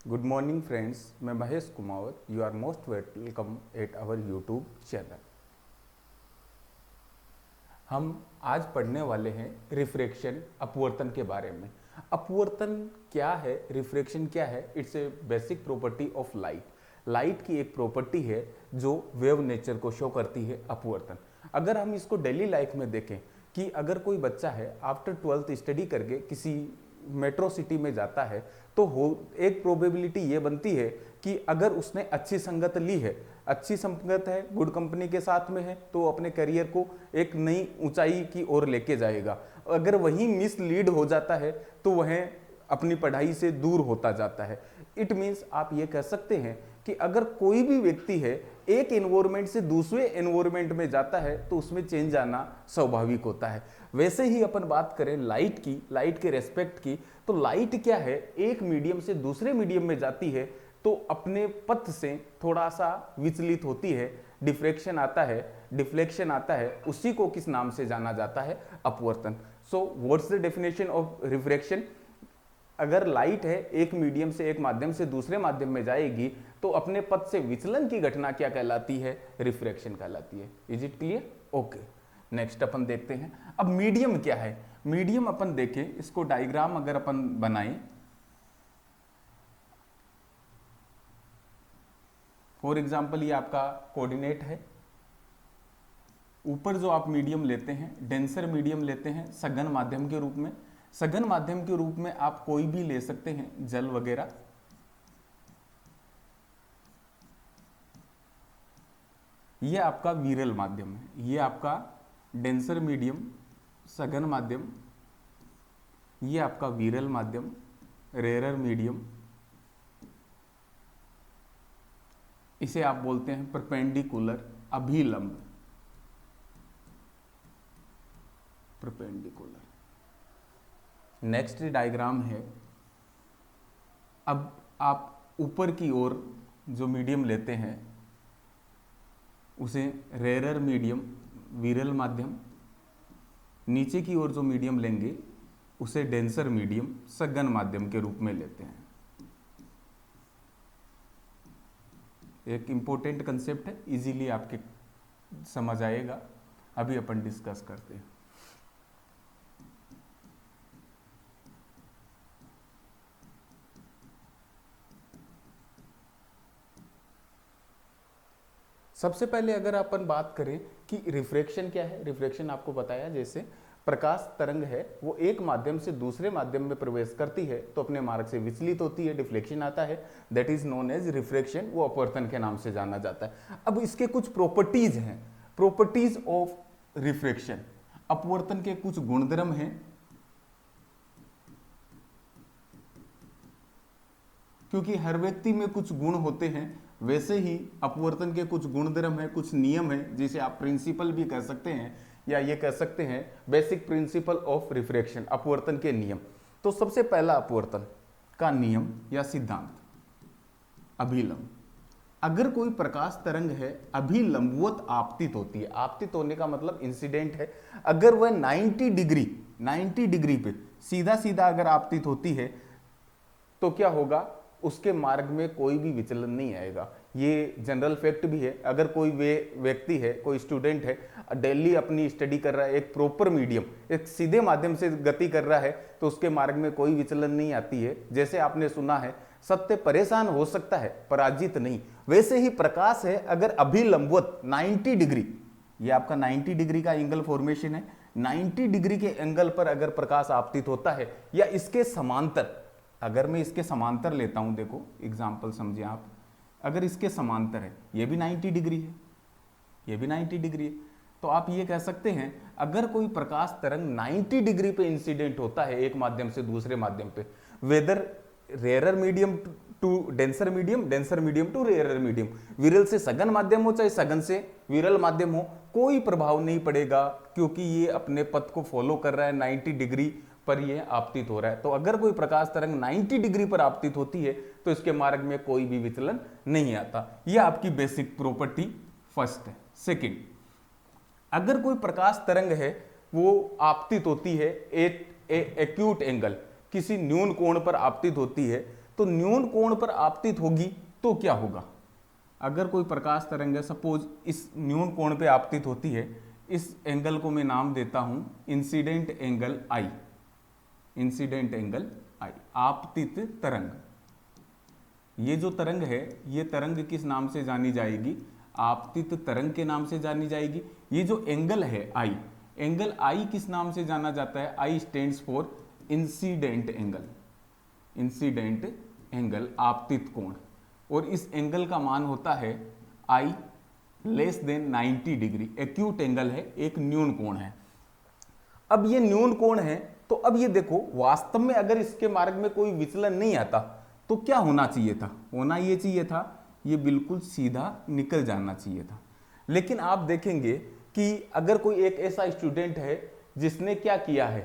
Good morning friends, मैं Mahesh Kumawat. You are most welcome at our YouTube channel. हम आज पढ़ने वाले हैं रिफ्रैक्शन, अपवर्तन के बारे में। अपवर्तन क्या है, रिफ्रैक्शन क्या है? It's a basic property of light. Light की एक प्रॉपर्टी है जो वेव नेचर को शो करती है, अपवर्तन। अगर हम इसको डेली लाइफ में देखें कि अगर कोई बच्चा है आफ्टर 12th स्टडी करके किसी मेट्रो सिटी में जाता है तो एक प्रोबेबिलिटी ये बनती है कि अगर उसने अच्छी संगत ली है, अच्छी संगत है, गुड कंपनी के साथ में है, तो अपने करियर को एक नई ऊंचाई की ओर लेके जाएगा। अगर वही मिसलीड हो जाता है तो वह अपनी पढ़ाई से दूर होता जाता है। इट मीन्स आप ये कह सकते हैं कि अगर कोई भी व्यक्ति है एक एनवायरमेंट से दूसरे एनवायरमेंट में जाता है तो उसमें चेंज आना स्वाभाविक होता है। वैसे ही अपन बात करें लाइट की, लाइट के रेस्पेक्ट की, तो लाइट क्या है, एक मीडियम से दूसरे मीडियम में जाती है तो अपने पथ से थोड़ा सा विचलित होती है, डिफ्रेक्शन आता है, डिफ्लेक्शन आता है। उसी को किस नाम से जाना जाता है? अपवर्तन। So what's the definition of refraction? अगर लाइट है एक मीडियम से एक माध्यम से दूसरे माध्यम में जाएगी तो अपने पथ से विचलन की घटना क्या कहलाती है? रिफ्रैक्शन कहलाती है। Is it clear? Okay, next अपन देखते हैं। अब मीडियम क्या है? मीडियम अपन देखें, इसको डायग्राम अगर अपन बनाएं, फॉर एग्जाम्पल ये आपका कोऑर्डिनेट है। ऊपर जो आप मीडियम लेते हैं, डेंसर मीडियम लेते हैं सघन माध्यम के रूप में। सघन माध्यम के रूप में आप कोई भी ले सकते हैं, जल वगैरह। ये आपका वीरल माध्यम है, ये आपका डेंसर मीडियम, सघन माध्यम, ये आपका वीरल माध्यम, रेरर मीडियम। इसे आप बोलते हैं परपेंडिकुलर, अभिलंब, परपेंडिकुलर। नेक्स्ट डायग्राम है। अब आप ऊपर की ओर जो मीडियम लेते हैं उसे रेरर मीडियम, वीरल माध्यम, नीचे की ओर जो मीडियम लेंगे उसे डेंसर मीडियम, सघन माध्यम के रूप में लेते हैं। एक इंपॉर्टेंट कंसेप्ट है, इजीली आपके समझ आएगा। अभी अपन डिस्कस करते हैं। सबसे पहले अगर अपन बात करें कि रिफ्रैक्शन क्या है, रिफ्रैक्शन आपको बताया जैसे प्रकाश तरंग है वो एक माध्यम से दूसरे माध्यम में प्रवेश करती है तो अपने मार्ग से विचलित होती है, डिफ्लेक्शन आता है, that is known as refraction. वो अपवर्तन के नाम से जाना जाता है। अब इसके कुछ प्रॉपर्टीज हैं, प्रॉपर्टीज ऑफ रिफ्रैक्शन। अपवर्तन के कुछ गुणधर्म हैं। क्योंकि हर व्यक्ति में कुछ गुण होते हैं, वैसे ही अपवर्तन के कुछ गुणधर्म है, कुछ नियम है, जिसे आप प्रिंसिपल भी कह सकते हैं या ये कह सकते हैं बेसिक प्रिंसिपल ऑफ रिफ्रैक्शन, अपवर्तन के नियम। तो सबसे पहला अपवर्तन का नियम या सिद्धांत, अभिलंब। अगर कोई प्रकाश तरंग है अभिलंबवत आपतित होती है, आपतित होने का मतलब इंसिडेंट है, अगर वह 90 डिग्री पे सीधा सीधा अगर आपतित होती है तो क्या होगा? उसके मार्ग में कोई भी विचलन नहीं आएगा। ये जनरल फैक्ट भी है। अगर कोई व्यक्ति है, कोई स्टूडेंट है, डेली अपनी स्टडी कर रहा है, एक प्रॉपर मीडियम, एक सीधे माध्यम से गति कर रहा है तो उसके मार्ग में कोई विचलन नहीं आती है। जैसे आपने सुना है, सत्य परेशान हो सकता है, पराजित नहीं। वैसे ही प्रकाश है अगर अभिलंबवत 90 डिग्री, ये आपका 90 डिग्री का एंगल फॉर्मेशन है, 90 डिग्री के एंगल पर अगर प्रकाश आपतित होता है या इसके समांतर, अगर मैं इसके समांतर लेता हूं, देखो एग्जाम्पल समझिए आप, अगर इसके समांतर है, ये भी 90 डिग्री है, ये भी 90 डिग्री है, तो आप ये कह सकते हैं अगर कोई प्रकाश तरंग 90 डिग्री पे इंसिडेंट होता है एक माध्यम से दूसरे माध्यम पे, whether rarer medium to denser medium, denser medium to rarer medium, विरल से सघन माध्यम हो चाहे सघन से विरल माध्यम हो, कोई प्रभाव नहीं पड़ेगा क्योंकि ये अपने पथ को फॉलो कर रहा है, 90 डिग्री पर यह आपतित हो रहा है। तो अगर कोई प्रकाश तरंग 90 डिग्री पर आपतित होती है तो इसके मार्ग में कोई भी विचलन नहीं आता। यह आपकी बेसिक प्रॉपर्टी फर्स्ट है। सेकंड, अगर कोई प्रकाश तरंग है वो आपतित होती है एक एक्यूट एंगल, किसी न्यून कोण पर आपतित होती है तो न्यून कोण पर आपतित होगी तो क्या होगा? अगर कोई प्रकाश तरंग है, सपोज इस न्यून कोण पे आपतित होती है, इस एंगल को मैं नाम देता हूं इंसिडेंट एंगल आई, इंसिडेंट एंगल आई, आपतित तरंग। ये जो तरंग है, ये तरंग किस नाम से जानी जाएगी? आपतित तरंग के नाम से जानी जाएगी। ये जो एंगल है आई, एंगल आई किस नाम से जाना जाता है? I stands for incident angle, incident angle, आपतित कोण। और इस एंगल का मान होता है I less than 90 degree. Acute angle है, एक न्यून कोण है। अब ये न्यून कोण है, तो अब ये देखो वास्तव में अगर इसके मार्ग में कोई विचलन नहीं आता तो क्या होना चाहिए था? होना ये चाहिए था, ये बिल्कुल सीधा निकल जाना चाहिए था। लेकिन आप देखेंगे कि अगर कोई एक ऐसा स्टूडेंट है जिसने क्या किया है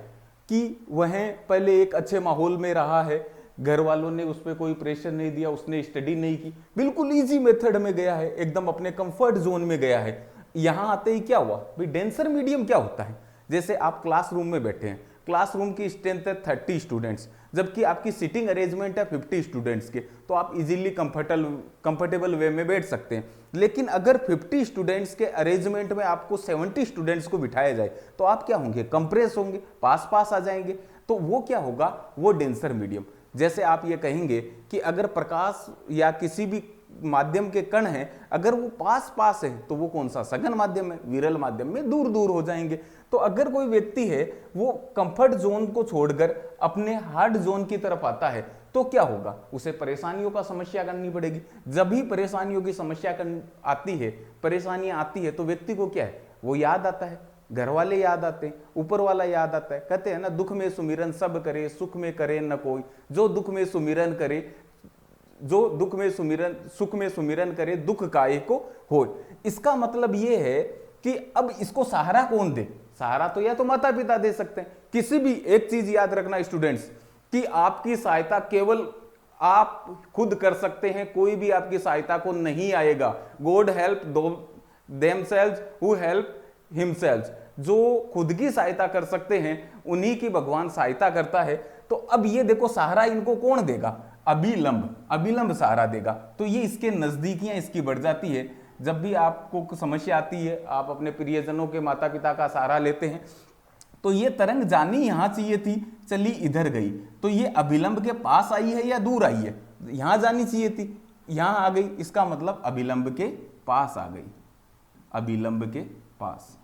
कि वह पहले एक अच्छे माहौल में रहा है, घर वालों ने उस पर कोई प्रेशर नहीं दिया, उसने स्टडी नहीं की, बिल्कुल इजी मेथड में गया है, एकदम अपने कंफर्ट जोन में गया है। यहां आते ही क्या हुआ भाई? डेंसर मीडियम क्या होता है? जैसे आप क्लासरूम में बैठे हैं, क्लासरूम की स्ट्रेंथ है 30 स्टूडेंट्स, जबकि आपकी सीटिंग अरेंजमेंट है 50 स्टूडेंट्स के, तो आप इजीली कंफर्टेबल वे में बैठ सकते हैं। लेकिन अगर 50 स्टूडेंट्स के अरेंजमेंट में आपको 70 स्टूडेंट्स को बिठाया जाए तो आप क्या होंगे? कंप्रेस होंगे, पास पास आ जाएंगे। तो वो क्या होगा? वो डेंसर मीडियम। जैसे आप ये कहेंगे कि अगर प्रकाश या किसी भी माध्यम के कण हैं, अगर वो पास पास है तो वो कौन सा? सघन माध्यम है। विरल माध्यम में दूर दूर हो जाएंगे। तो अगर कोई व्यक्ति है वो कंफर्ट जोन को छोड़कर अपने हार्ड जोन की तरफ आता है तो क्या होगा? उसे परेशानियों का समस्या करनी पड़ेगी। जब भी परेशानियों की समस्या आती है, परेशानियां आती है, तो व्यक्ति को क्या है? वो याद आता है, घर वाले याद आते हैं, ऊपर वाला याद आता है। कहते हैं ना, दुख में सुमिरन सब करे, सुख में करे न कोई। जो दुख में सुमिरन करे, जो दुख में सुमिरन, सुख में सुमिरन करे, दुख काहे को होय। इसका मतलब ये है कि अब इसको सहारा कौन दे? सहारा तो या तो माता पिता दे सकते हैं। किसी भी एक चीज याद रखना स्टूडेंट्स, कि आपकी सहायता केवल आप खुद कर सकते हैं, कोई भी आपकी सहायता को नहीं आएगा। God help themselves who help himselves. जो खुद की सहायता कर सकते हैं उन्हीं की भगवान सहायता करता है। तो अब ये देखो, सहारा इनको कौन देगा? अभिलंब, अभिलंब सहारा देगा। तो ये इसके नजदीकियां इसकी बढ़ जाती है। जब भी आपको समस्या आती है, आप अपने प्रियजनों के, माता पिता का सहारा लेते हैं, तो ये तरंग जानी यहां चाहिए थी, चली इधर गई। तो ये अभिलंब के पास आई है या दूर आई है? यहां जानी चाहिए थी, यहां आ गई। इसका मतलब अभिलंब के पास आ गई, अभिलंब के पास।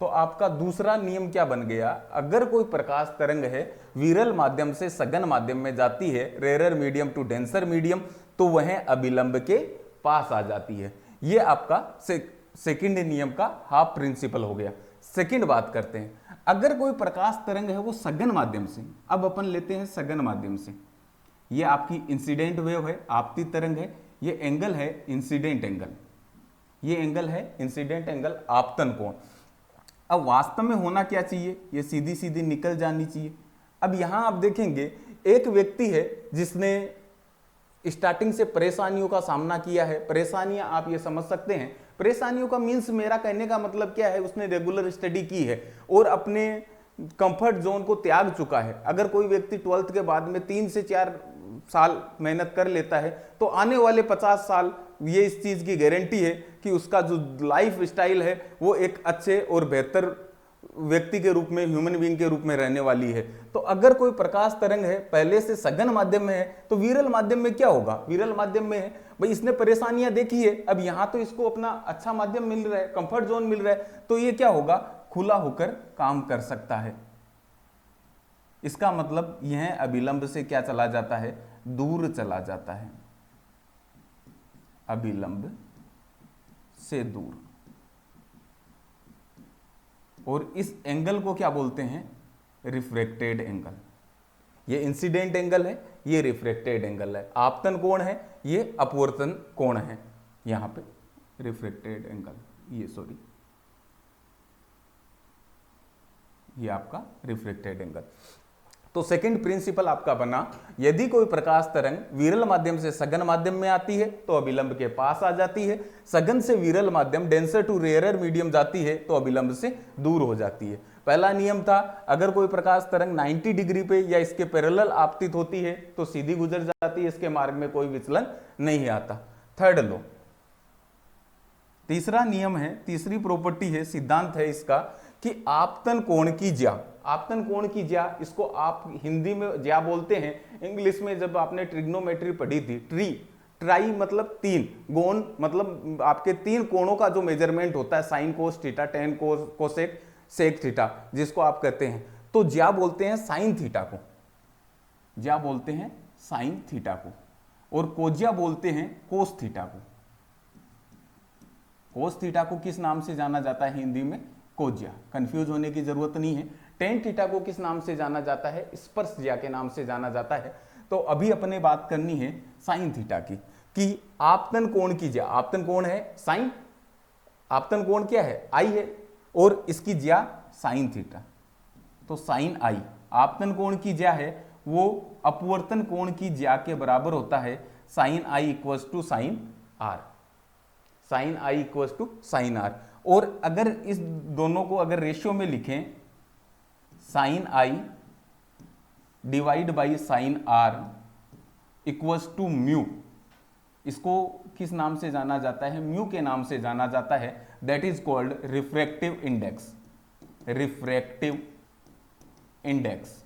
तो आपका दूसरा नियम क्या बन गया? अगर कोई प्रकाश तरंग है विरल माध्यम से सघन माध्यम में जाती है, rarer medium to denser medium, तो वह अभिलंब के पास आ जाती है। यह आपका सेकंड नियम का हाफ प्रिंसिपल हो गया। सेकंड बात करते हैं, अगर कोई प्रकाश तरंग है वो सघन माध्यम से, अब अपन लेते हैं सघन माध्यम से, ये आपकी इंसिडेंट वेव है, आपतित तरंग है, ये एंगल है इंसिडेंट एंगल, ये एंगल है इंसिडेंट एंगल, आपतन कोण। अब वास्तव में होना क्या चाहिए? ये सीधी सीधी निकल जानी चाहिए। अब यहां आप देखेंगे एक व्यक्ति है जिसने स्टार्टिंग से परेशानियों का सामना किया है। परेशानियां आप ये समझ सकते हैं, परेशानियों का मीन्स, मेरा कहने का मतलब क्या है, उसने रेगुलर स्टडी की है और अपने कंफर्ट जोन को त्याग चुका है। अगर कोई व्यक्ति 12th के बाद में 3 से 4 साल मेहनत कर लेता है तो आने वाले 50 साल ये इस चीज की गारंटी है कि उसका जो लाइफ स्टाइल है वो एक अच्छे और बेहतर व्यक्ति के रूप में, ह्यूमन बीइंग के रूप में रहने वाली है। तो अगर कोई प्रकाश तरंग है पहले से सघन माध्यम में है तो विरल माध्यम में क्या होगा? विरल माध्यम में है भाई, इसने परेशानियां देखी है, अब यहां तो इसको अपना अच्छा माध्यम मिल रहा है, कंफर्ट जोन मिल रहा है, तो ये क्या होगा? खुला होकर काम कर सकता है। इसका मतलब यह अभिलंब से क्या चला जाता है? दूर चला जाता है, अभिलंब से दूर। और इस एंगल को क्या बोलते हैं? Refracted angle. ये इंसिडेंट एंगल है, ये रिफ्रैक्टेड एंगल है। आपतन कोण है, ये अपवर्तन कोण है। यहां पे रिफ्रैक्टेड एंगल, ये आपका रिफ्रैक्टेड एंगल। तो सेकंड प्रिंसिपल आपका बना, यदि कोई प्रकाश तरंग विरल माध्यम से सघन माध्यम में आती है तो अभिलंब के पास आ जाती है, सघन से विरल माध्यम, डेंसर टू रेयरर मीडियम जाती है तो अभिलंब से दूर हो जाती है। पहला नियम था अगर कोई प्रकाश तरंग 90 डिग्री पे या इसके पैरेलल आपतित होती है तो सीधी गुजर जाती है, इसके मार्ग में कोई विचलन नहीं आता। थर्ड लॉ, तीसरा नियम है, तीसरी प्रॉपर्टी है, सिद्धांत है इसका कि आपतन कोण की ज्या, आपतन कोण की ज्या, इसको आप हिंदी में ज्या बोलते हैं, इंग्लिश में जब आपने ट्रिग्नोमेट्री पढ़ी थी, ट्राई मतलब तीन, गोन मतलब आपके तीन कोणों का जो मेजरमेंट होता है, sine cos theta, tan cosec sec theta, जिसको आप कहते हैं, तो ज्या बोलते हैं साइन थीटा को, ज्या बोलते हैं साइन थीटा को, और कोज्या बोलते हैं कोस थीटा को। कोस थीटा को किस नाम से जाना जाता है हिंदी में? कोज्या, कंफ्यूज होने की जरूरत नहीं है। टेन थीटा को किस नाम से जाना जाता है? स्पर्श ज्या के नाम से जाना जाता है। तो अभी अपने बात करनी है साइन थीटा की, कि आपतन कोण की ज्या, आपतन कोण है साइन, आपतन कोण क्या है? आई है, और इसकी ज्या साइन थीटा, तो साइन आई, आपतन कोण की ज्या है वो अपवर्तन कोण की ज्या के बराबर होता है, sine I equals to sine R, sine I equals to sine R. और अगर इस दोनों को अगर रेशियो में लिखें, sine I divide by sine R equals to mu, इसको किस नाम से जाना जाता है? म्यू के नाम से जाना जाता है, that is called refractive index, refractive index,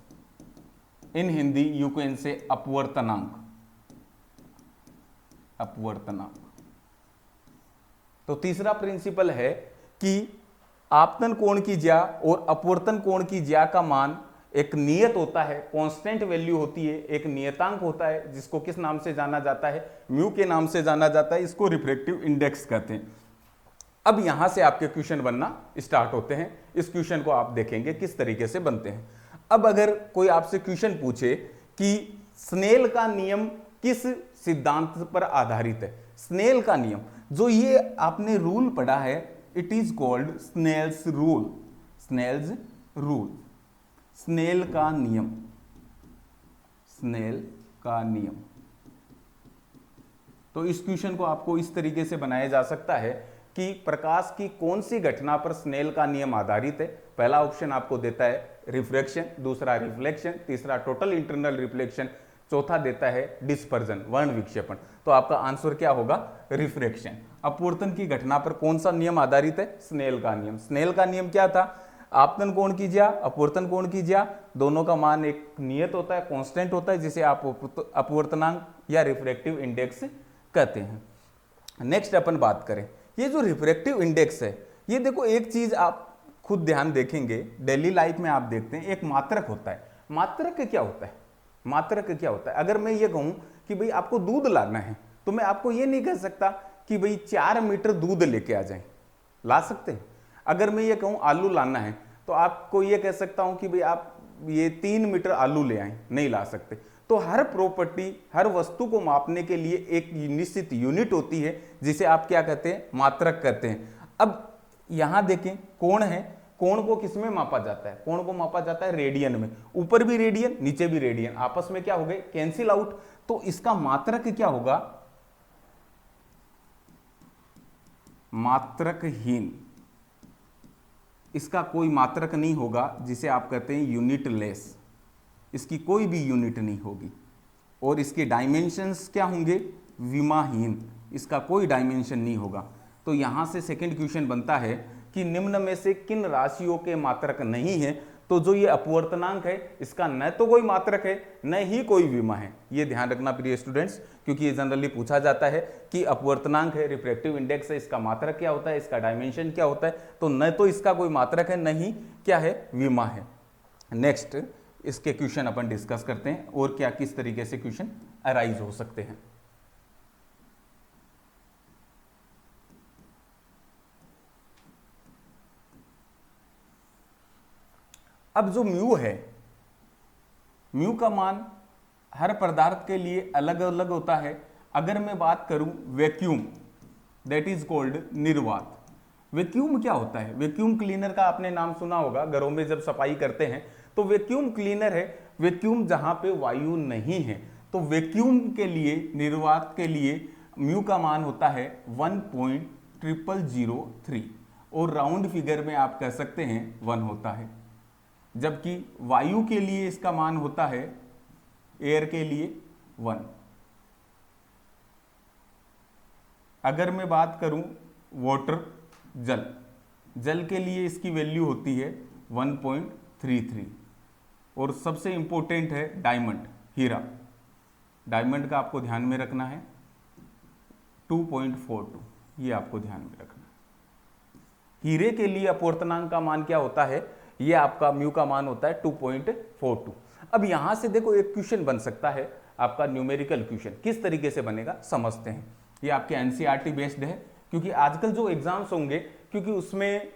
in Hindi you can say अपवर्तनांक, अपवर्तनांक। तो तीसरा प्रिंसिपल है कि आपतन कोण की ज्या और अपवर्तन कोण की ज्या का मान एक नियत होता है, कांस्टेंट वैल्यू होती है, एक नियतांक होता है, जिसको किस नाम से जाना जाता है? म्यू के नाम से जाना जाता है, इसको रिफ्रैक्टिव इंडेक्स कहते हैं। अब यहां से आपके क्वेश्चन बनना स्टार्ट होते हैं। इस क्वेश्चन को आप देखेंगे किस तरीके से बनते हैं। अब अगर कोई आपसे क्वेश्चन पूछे कि स्नेल का नियम किस सिद्धांत पर आधारित है? स्नेल का नियम, जो ये आपने रूल पढ़ा है, it is called Snell's rule, Snell's rule, Snell का नियम, स्नेल का नियम। तो इस क्वेश्चन को आपको इस तरीके से बनाया जा सकता है कि प्रकाश की कौन सी घटना पर स्नेल का नियम आधारित है। पहला ऑप्शन आपको देता है रिफ्रैक्शन, दूसरा रिफ्लेक्शन, तीसरा टोटल इंटरनल रिफ्लेक्शन, चौथा देता है डिस्पर्जन, वर्ण विक्षेपण। तो आपका आंसर क्या होगा? रिफ्रैक्शन। अपवर्तन की घटना पर कौन सा नियम आधारित है? स्नेल का नियम। स्नेल का नियम क्या था? आपतन कोण की ज्या, अपवर्तन कोण की ज्या, दोनों का मान एक नियत होता है, कांस्टेंट होता है, जिसे आप अपवर्तनांक या रिफ्रैक्टिव इंडेक्स कहते हैं। नेक्स्ट अपन बात करें, ये जो रिफ्रैक्टिव इंडेक्स है, ये देखो एक चीज आप खुद ध्यान देखेंगे, डेली लाइफ में आप देखते हैं एक मात्रक होता है। मात्रक क्या होता है? मात्रक क्या होता है? अगर मैं ये कहूं कि भाई आपको दूध लाना है, तो मैं आपको ये नहीं कह सकता कि भाई 4 मीटर दूध लेके आ जाए, ला सकते हैं। अगर मैं ये कहूं आलू लाना है, तो आपको ये कह सकता हूं कि भाई आप ये 3 मीटर आलू ले आए, नहीं ला सकते। तो हर प्रॉपर्टी, हर वस्तु को मापने के लिए एक निश्चित यूनिट होती है, जिसे आप क्या कहते हैं? मात्रक कहते हैं। अब यहां देखें, कोण है, कोण को किसमें मापा जाता है? कोण को मापा जाता है रेडियन में। ऊपर भी रेडियन, नीचे भी रेडियन, आपस में क्या हो गए? Cancel out. तो इसका मात्रक क्या होगा? मात्रकहीन। इसका कोई मात्रक नहीं होगा, जिसे आप कहते हैं यूनिटलेस। इसकी कोई भी यूनिट नहीं होगी। और इसके डायमेंशंस क्या होंगे? विमाहीन। इसका कोई डायमेंशन नहीं होगा। तो यहां से सेकंड क्वेश्चन बनता है कि निम्न में से किन राशियों के मात्रक नहीं है? तो जो ये अपवर्तनांक है, इसका न तो कोई मात्रक है, न ही कोई विमा है। ये ध्यान रखना प्रिय स्टूडेंट्स, क्योंकि ये जनरली पूछा जाता है कि अपवर्तनांक है, रिफ्रैक्टिव इंडेक्स है, इसका मात्रक क्या होता है, इसका डायमेंशन क्या होता है? तो न तो इसका कोई मात्रक है, न ही क्या है? विमा है। नेक्स्ट इसके क्वेश्चन अपन डिस्कस करते हैं, और क्या किस तरीके से क्वेश्चन अराइज हो सकते हैं। अब जो म्यू है, म्यू का मान हर पदार्थ के लिए अलग अलग होता है। अगर मैं बात करूं वैक्यूम, दैट इज कॉल्ड निर्वात। वैक्यूम क्या होता है? वैक्यूम क्लीनर का आपने नाम सुना होगा, घरों में जब सफाई करते हैं तो वैक्यूम क्लीनर है। वैक्यूम जहां पे वायु नहीं है, तो वैक्यूम के लिए, निर्वात के लिए म्यू का मान होता है 1.0003, और राउंड फिगर में आप कह सकते हैं 1 होता है। जबकि वायु के लिए इसका मान होता है, एयर के लिए 1। अगर मैं बात करूं वाटर, जल के लिए इसकी वैल्यू होती है 1.33। और सबसे इंपॉर्टेंट है डायमंड, हीरा, डायमंड का आपको ध्यान में रखना है 2.42, ये आपको ध्यान में रखना है। हीरे के लिए अपवर्तनांक का मान क्या होता है, ये आपका म्यू का मान होता है 2.42। अब यहां से देखो एक क्वेश्चन बन सकता है आपका न्यूमेरिकल क्वेश्चन, किस तरीके से बनेगा समझते हैं। ये आपके एनसीईआरटी बेस्ड है, क्योंकि आजकल जो एग्जाम्स होंगे, क्योंकि उसमें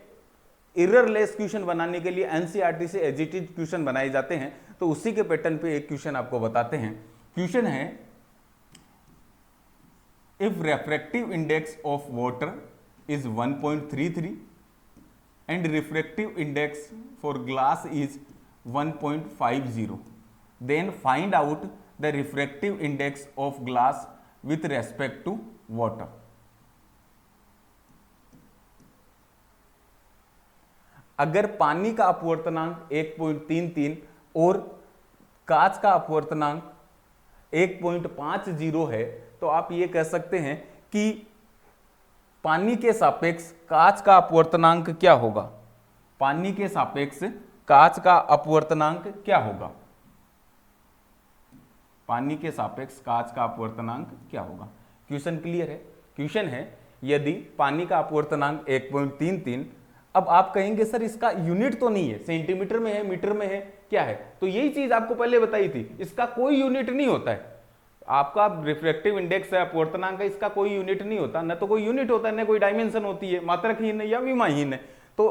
एररलेस क्वेश्चन बनाने के लिए एनसीईआरटी से एजिटेड क्वेश्चन बनाए जाते हैं, तो उसी के पैटर्न पे एक क्वेश्चन आपको बताते हैं। क्वेश्चन है, if refractive index of water is 1.33 and refractive index for glass is 1.50, then find out the refractive index of glass with respect to water. अगर पानी का अपवर्तनांक 1.33 और कांच का अपवर्तनांक 1.50 है, तो आप ये कह सकते हैं कि पानी के सापेक्ष कांच का अपवर्तनांक क्या होगा। पानी के सापेक्ष कांच का अपवर्तनांक क्या होगा, पानी के सापेक्ष कांच का अपवर्तनांक क्या होगा। क्वेश्चन क्लियर है। क्वेश्चन है, यदि पानी का अपवर्तनांक 1.33, अब आप कहेंगे सर इसका यूनिट तो नहीं है, सेंटीमीटर में है, मीटर में है, क्या है, तो यही चीज आपको पहले बताई थी, इसका कोई यूनिट नहीं होता है। आपका रिफ्रैक्टिव इंडेक्स है, अपवर्तनांक है, इसका कोई यूनिट नहीं होता, न तो कोई यूनिट होता है, न कोई डायमेंशन होती है, मात्रकहीन है या विमाहीन है। तो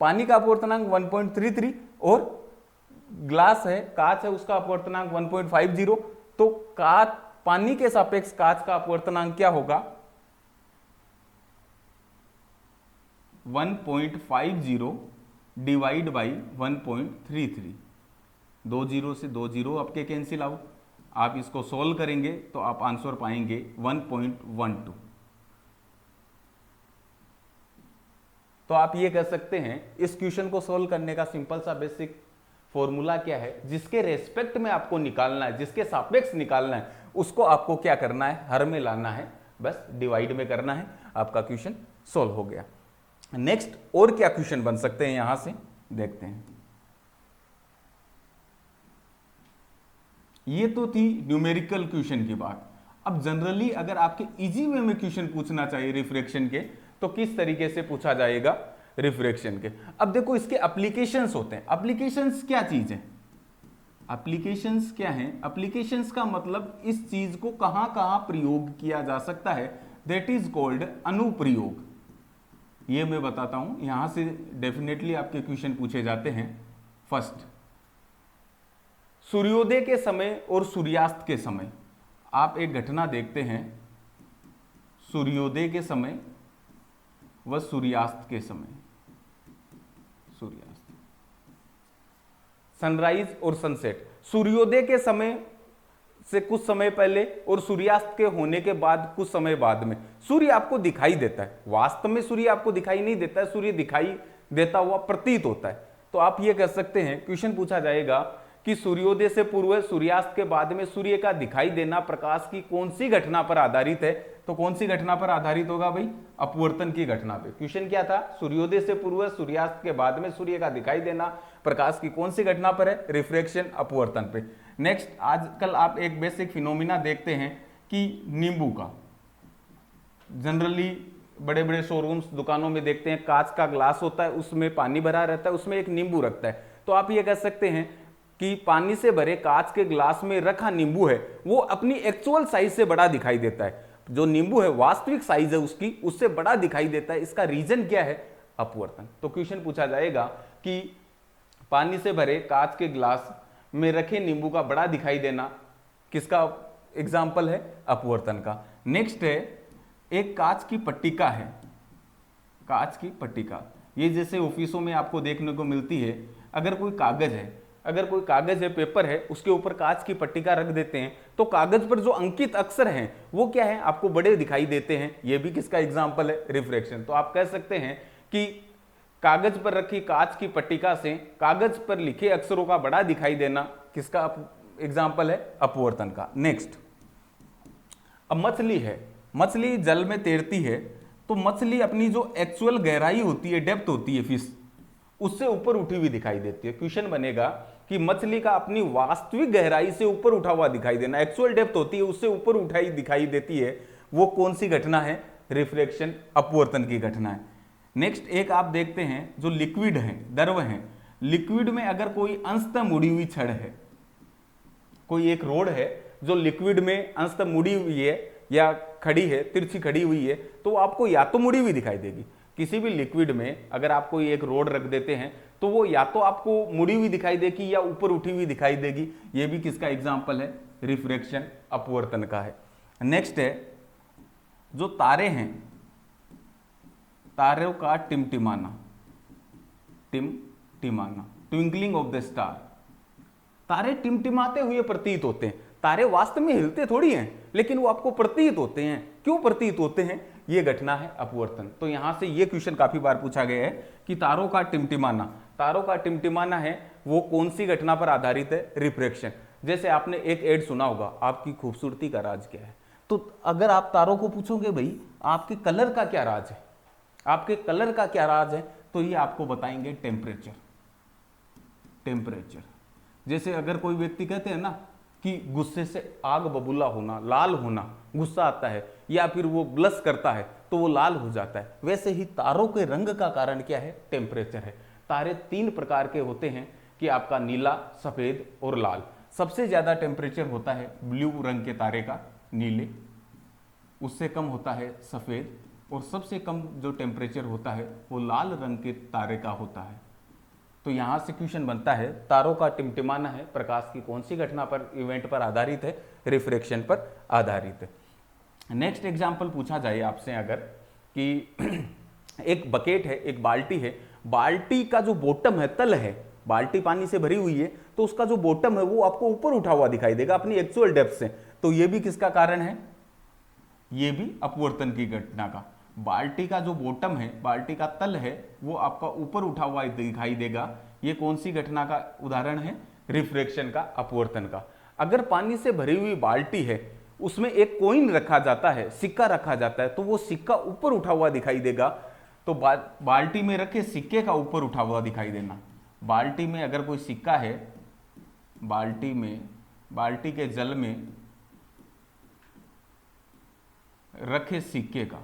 पानी का अपवर्तनांक 1.33 और ग्लास है, कांच है, उसका अपवर्तनांक 1.50, तो पानी के सापेक्ष कांच का अपवर्तनांक क्या होगा, 1.50 डिवाइड बाई 1.33। 2 जीरो से 2 जीरो आपके कैंसिल आउट, आप इसको सोल्व करेंगे तो आप आंसर पाएंगे 1.12। तो आप ये कह सकते हैं इस क्वेश्चन को सोल्व करने का सिंपल सा बेसिक फॉर्मूला क्या है, जिसके रेस्पेक्ट में आपको निकालना है, जिसके सापेक्ष निकालना है, उसको आपको क्या करना है, हर में लाना है, बस डिवाइड में करना है, आपका क्वेश्चन सोल्व हो गया। नेक्स्ट और क्या क्वेश्चन बन सकते हैं यहां से देखते हैं। ये तो थी न्यूमेरिकल क्वेश्चन की बात। अब जनरली अगर आपके इजी वे में क्वेश्चन पूछना चाहिए रिफ्रैक्शन के, तो किस तरीके से पूछा जाएगा रिफ्रैक्शन के। अब देखो इसके एप्लीकेशंस होते हैं। एप्लीकेशंस क्या चीज है, एप्लीकेशंस क्या है, एप्लीकेशंस का मतलब इस चीज को कहां कहां प्रयोग किया जा सकता है, दैट इज कॉल्ड अनुप्रयोग। ये मैं बताता हूं, यहां से डेफिनेटली आपके क्वेश्चन पूछे जाते हैं। फर्स्ट, सूर्योदय के समय और सूर्यास्त के समय आप एक घटना देखते हैं, सूर्योदय के समय व सूर्यास्त के समय, सूर्यास्त, सनराइज और सनसेट, सूर्योदय के समय से कुछ समय पहले और सूर्यास्त के होने के बाद कुछ समय बाद में सूर्य आपको दिखाई देता है। वास्तव में सूर्य आपको दिखाई नहीं देता है, सूर्य दिखाई देता हुआ प्रतीत होता है। तो आप ये कह सकते हैं, क्वेश्चन पूछा जाएगा कि सूर्योदय से पूर्व सूर्यास्त के बाद में सूर्य का दिखाई देना प्रकाश की कौन सी घटना पर आधारित है। तो कौन सी घटना पर आधारित होगा भाई, अपवर्तन की घटना पे। क्वेश्चन क्या था, सूर्योदय से पूर्व सूर्यास्त के बाद में सूर्य का दिखाई देना प्रकाश की कौन सी घटना पर है, रिफ्रैक्शन, अपवर्तन पे। नेक्स्ट, आजकल आप एक बेसिक फिनोमिना देखते हैं कि नींबू का, जनरली बड़े बड़े शोरूम्स दुकानों में देखते हैं, कांच का ग्लास होता है, उसमें पानी भरा रहता है, उसमें एक नींबू रखता है। तो आप ये कह सकते हैं कि पानी से भरे कांच के ग्लास में रखा नींबू है, वो अपनी एक्चुअल साइज से बड़ा दिखाई देता है। जो नींबू है वास्तविक साइज है उसकी, उससे बड़ा दिखाई देता है। इसका रीजन क्या है, अपवर्तन। तो क्वेश्चन पूछा जाएगा कि पानी से भरे कांच के ग्लास में रखे नींबू का बड़ा दिखाई देना किसका एग्जाम्पल है, अपवर्तन का। नेक्स्ट है, एक कांच की पट्टिका है, कांच की पट्टिका, ये जैसे ऑफिसों में आपको देखने को मिलती है। अगर कोई कागज है, अगर कोई कागज है, पेपर है, उसके ऊपर कांच की पट्टिका रख देते हैं, तो कागज पर जो अंकित अक्षर हैं वो क्या है, आपको बड़े दिखाई देते हैं। ये भी किसका एग्जाम्पल है, रिफ्रैक्शन। तो आप कह सकते हैं कि कागज पर रखी कांच की पट्टिका से कागज पर लिखे अक्षरों का बड़ा दिखाई देना किसका एग्जाम्पल है? अपवर्तन का। नेक्स्ट, अब मछली है, मछली जल में तैरती है, तो मछली अपनी जो एक्चुअल गहराई होती है, डेप्थ होती है फिश, उससे ऊपर उठी हुई दिखाई देती है। क्वेश्चन बनेगा कि मछली का अपनी वास्तविक गहराई से ऊपर उठा हुआ दिखाई देना, एक्चुअल डेप्थ होती है उससे ऊपर उठाई दिखाई देती है, वो कौन सी घटना है? रिफ्लेक्शन, अपवर्तन की घटना है। नेक्स्ट एक आप देखते हैं जो लिक्विड है, द्रव है, लिक्विड में अगर कोई अंशतः मुड़ी हुई छड़ है, कोई एक रोड है जो लिक्विड में अंशतः मुड़ी हुई है या खड़ी है, तिरछी खड़ी हुई है, तो आपको या तो मुड़ी हुई दिखाई देगी। किसी भी लिक्विड में अगर आप कोई एक रोड रख देते हैं तो वो या तो आपको मुड़ी हुई दिखाई देगी या ऊपर उठी हुई दिखाई देगी। ये भी किसका एग्जाम्पल है? रिफ्रैक्शन, अपवर्तन का है। नेक्स्ट है जो तारे हैं, तारों का टिमटिमाना, टिमटिमाना, ट्विंकलिंग ऑफ द स्टार। तारे टिमटिमाते हुए प्रतीत होते हैं। तारे वास्तव में हिलते थोड़ी हैं, लेकिन वो आपको प्रतीत होते हैं। क्यों प्रतीत होते हैं? ये घटना है अपवर्तन। तो यहां से ये क्वेश्चन काफी बार पूछा गया है कि तारों का टिमटिमाना, तारों का टिमटिमाना है वो कौन सी घटना पर आधारित है? रिफ्रैक्शन। जैसे आपने एक एड सुना होगा, आपकी खूबसूरती का राज क्या है, तो अगर आप तारों को पूछोगे भाई आपके कलर का क्या राज है, आपके कलर का क्या राज है, तो ये आपको बताएंगे टेम्परेचर, टेम्परेचर। जैसे अगर कोई व्यक्ति कहते हैं ना कि गुस्से से आग बबूला होना, लाल होना, गुस्सा आता है या फिर वो ब्लश करता है तो वो लाल हो जाता है, वैसे ही तारों के रंग का कारण क्या है? टेम्परेचर है। तारे 3 प्रकार के होते हैं कि आपका नीला, सफेद और लाल। सबसे ज्यादा टेम्परेचर होता है ब्लू रंग के तारे का, नीले, उससे कम होता है सफेद, और सबसे कम जो टेम्परेचर होता है वो लाल रंग के तारे का होता है। तो यहां से क्वेश्चन बनता है तारों का टिमटिमाना है प्रकाश की कौन सी घटना पर, इवेंट पर आधारित है? रिफ्रैक्शन पर आधारित है। नेक्स्ट एग्जांपल पूछा जाए आपसे अगर कि एक बकेट है, एक बाल्टी है, बाल्टी का जो बॉटम है, तल है, बाल्टी पानी से भरी हुई है, तो उसका जो बॉटम है वो आपको ऊपर उठा हुआ दिखाई देगा अपनी एक्चुअल डेप्थ से। तो ये भी किसका कारण है? ये भी अपवर्तन की घटना का। बाल्टी का जो बॉटम है, बाल्टी का तल है, वो आपका ऊपर उठा हुआ दिखाई देगा। ये कौन सी घटना का उदाहरण है? रिफ्रैक्शन का, अपवर्तन का। अगर पानी से भरी हुई बाल्टी है, उसमें एक कॉइन रखा जाता है, सिक्का रखा जाता है, तो वो सिक्का ऊपर उठा हुआ दिखाई देगा। तो बाल्टी में रखे सिक्के का ऊपर उठा हुआ दिखाई देना। बाल्टी में अगर कोई सिक्का है, बाल्टी में, बाल्टी के जल में रखे सिक्के का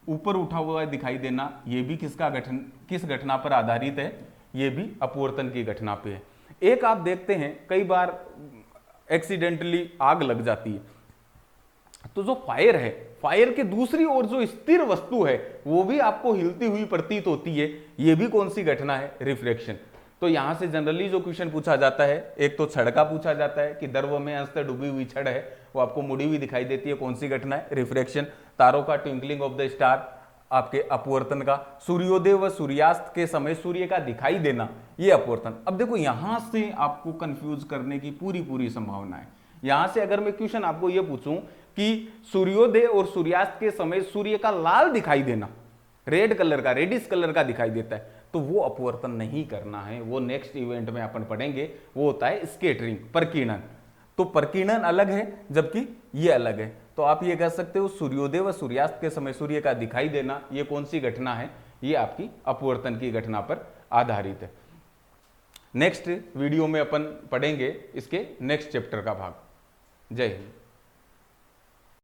ऊपर उठा हुआ दिखाई देना, ये भी किस घटना पर आधारित है? ये भी अपवर्तन की घटना पे है। एक आप देखते हैं कई बार एक्सीडेंटली आग लग जाती है, तो जो फायर है, फायर के दूसरी ओर जो स्थिर वस्तु है वो भी आपको हिलती हुई प्रतीत होती है। ये भी कौन सी घटना है? रिफ्लेक्शन। तो यहां से जनरली जो क्वेश्चन पूछा जाता है, एक तो छड़ का पूछा जाता है कि द्रव में अंशतः डूबी हुई छड़ है, वो आपको मुड़ी हुई दिखाई देती है, कौन सी घटना है? रिफ्रैक्शन। तारों का ट्विंकलिंग ऑफ द स्टार, आपके अपवर्तन का। सूर्योदय व सूर्यास्त के समय सूर्य का दिखाई देना, ये अपवर्तन। अब देखो यहां से आपको कंफ्यूज करने की पूरी संभावना है। यहां से अगर मैं क्वेश्चन आपको यह पूछूं कि सूर्योदय और सूर्यास्त के समय सूर्य का लाल दिखाई देना, रेड कलर का, रेडिश कलर का दिखाई देता है, तो वो अपवर्तन नहीं करना है। वो नेक्स्ट इवेंट में अपन पढ़ेंगे, वो होता है स्कैटरिंग, प्रकीर्णन। तो प्रकीर्णन अलग है जबकि ये अलग है। तो आप ये कह सकते हो सूर्योदय व सूर्यास्त के समय सूर्य का दिखाई देना, ये कौन सी घटना है? ये आपकी अपवर्तन की घटना पर आधारित है। नेक्स्ट वीडियो में अपन पढ़ेंगे इसके नेक्स्ट चैप्टर का भाग। जय हिंद।